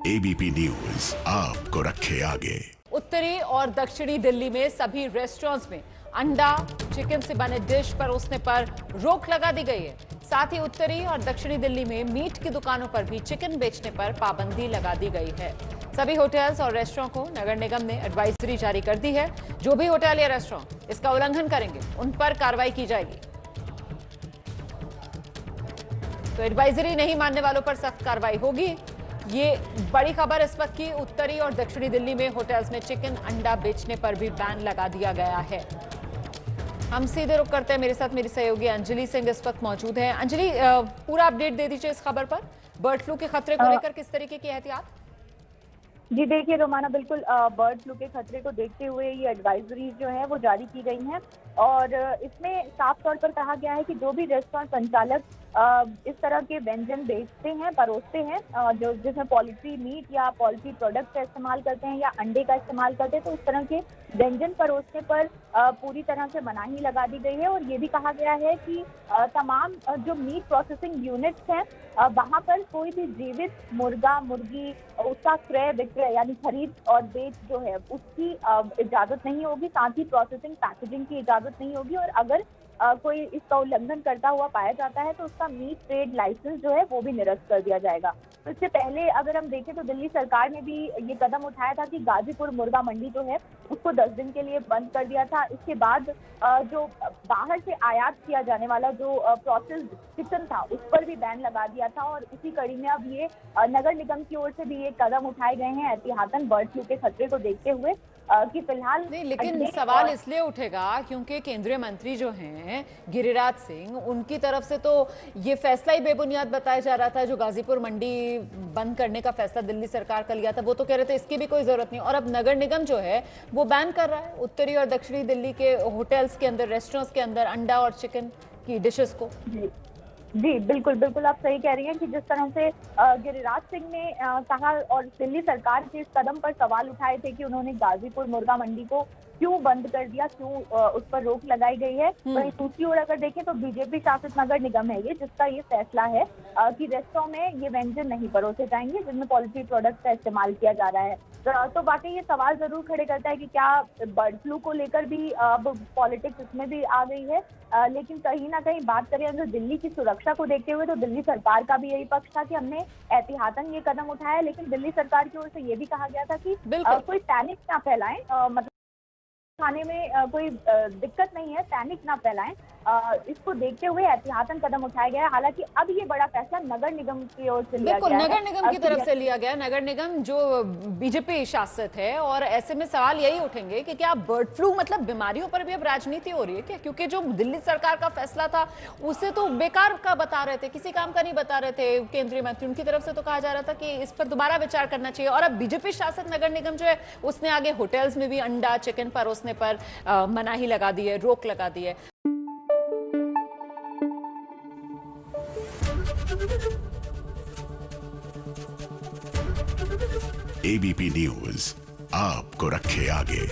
ABP news आपको रखे आगे। उत्तरी और दक्षिणी दिल्ली में सभी रेस्टोरेंट्स में अंडा चिकन से बने डिश परोसने पर रोक लगा दी गई है। साथ ही उत्तरी और दक्षिणी दिल्ली में मीट की दुकानों पर भी चिकन बेचने पर पाबंदी लगा दी गई है। सभी होटल्स और रेस्टोरेंट को नगर निगम ने एडवाइजरी जारी कर दी है। जो भी होटल या रेस्टोरेंट इसका उल्लंघन करेंगे उन पर कार्रवाई की जाएगी। तो एडवाइजरी नहीं मानने वालों पर सख्त कार्रवाई होगी। ये बड़ी खबर इस वक्त की, उत्तरी और दक्षिणी दिल्ली में होटल्स में चिकन अंडा बेचने पर भी बैन लगा दिया गया है। हम सीधे रुक करते हैं, मेरे साथ मेरी सहयोगी अंजलि सिंह इस वक्त मौजूद है। अंजलि, पूरा अपडेट दे दीजिए इस खबर पर। बर्ड फ्लू के खतरे को लेकर किस तरीके की एहतियात? जी देखिए रोमाना, बिल्कुल बर्ड फ्लू के खतरे को देखते हुए ये एडवाइजरी जो है वो जारी की गई हैं और इसमें साफ तौर पर कहा गया है कि जो भी रेस्टोरेंट संचालक इस तरह के व्यंजन बेचते हैं, परोसते हैं, जो जिसमें पोल्ट्री मीट या पोल्ट्री प्रोडक्ट का इस्तेमाल करते हैं या अंडे का इस्तेमाल करते हैं, तो उस तरह के व्यंजन परोसने पर पूरी तरह से मनाही लगा दी गई है। और ये भी कहा गया है कि तमाम जो मीट प्रोसेसिंग यूनिट्स हैं वहां पर कोई भी जीवित मुर्गा मुर्गी उसका क्रय विक्रय यानी खरीद और बेच जो है उसकी इजाजत नहीं होगी। साथ ही प्रोसेसिंग पैकेजिंग की इजाजत नहीं होगी और अगर कोई इसका उल्लंघन करता हुआ पाया जाता है तो उसका मीट ट्रेड लाइसेंस जो है वो भी निरस्त कर दिया जाएगा। तो इससे पहले अगर हम देखें तो दिल्ली सरकार ने भी ये कदम उठाया था कि गाजीपुर मुर्गा मंडी जो है उसको 10 दिन के लिए बंद कर दिया था। इसके बाद जो बाहर से आयात किया जाने वाला जो प्रोसेस्ड चिकन था उस पर भी बैन लगा दिया था और इसी कड़ी में अब ये नगर निगम की ओर से भी ये कदम उठाए गए हैं एहतियातन बर्ड फ्लू के खतरे को देखते हुए कि फिलहाल नहीं, लेकिन सवाल इसलिए उठेगा क्योंकि केंद्रीय मंत्री जो हैं गिरिराज सिंह, उनकी तरफ से तो ये फैसला ही बेबुनियाद बताया जा रहा था। जो गाजीपुर मंडी बंद करने का फैसला दिल्ली सरकार का लिया था वो तो कह रहे थे इसकी भी कोई जरूरत नहीं, और अब नगर निगम जो है वो बैन कर रहा है उत्तरी और दक्षिणी दिल्ली के होटल्स के अंदर, रेस्टोरेंट्स के अंदर अंडा और चिकन की डिशेस को। जी बिल्कुल बिल्कुल, आप सही कह रही हैं कि जिस तरह से गिरिराज सिंह ने कहा और दिल्ली सरकार के इस कदम पर सवाल उठाए थे कि उन्होंने गाजीपुर मुर्गा मंडी को क्यों बंद कर दिया, क्यों उस पर रोक लगाई गई है। वहीं दूसरी ओर अगर देखें तो बीजेपी शासित नगर निगम है ये जिसका ये फैसला है कि रेस्टोरेंट में ये व्यंजन नहीं परोसे जाएंगे जिनमें पोल्ट्री प्रोडक्ट का इस्तेमाल किया जा रहा है। तो वाकई ये सवाल जरूर खड़े करता है कि क्या बर्ड फ्लू को लेकर भी अब पॉलिटिक्स इसमें भी आ गई है। लेकिन कहीं ना कहीं बात करें अगर दिल्ली की सुरक्षा को देखते हुए तो दिल्ली सरकार का भी यही पक्ष था कि हमने एहतियातन ये कदम उठाया, लेकिन दिल्ली सरकार की ओर से ये भी कहा गया था कि कोई पैनिक ना फैलाएं, मतलब खाने में कोई दिक्कत नहीं है, पैनिक ना फैलाएं। इसको देखते हुए एहतियातन कदम उठाया गया है। हालांकि अब ये बड़ा फैसला नगर निगम की ओर से लिया गया है, नगर निगम की तरफ से लिया गया। नगर निगम जो बीजेपी शासित है, और ऐसे में सवाल यही उठेंगे कि क्या बर्ड फ्लू मतलब बीमारियों पर भी अब राजनीति हो रही है क्या? क्योंकि जो दिल्ली सरकार का फैसला था उसे तो बेकार का बता रहे थे, किसी काम का नहीं बता रहे थे केंद्रीय मंत्री। उनकी तरफ से तो कहा जा रहा था कि इस पर दोबारा विचार करना चाहिए। और अब बीजेपी शासित नगर निगम जो है उसने आगे होटल्स में भी अंडा चिकन परोसने पर मनाही लगा दी है, रोक लगा दी है। एबीपी न्यूज आपको रखे आगे।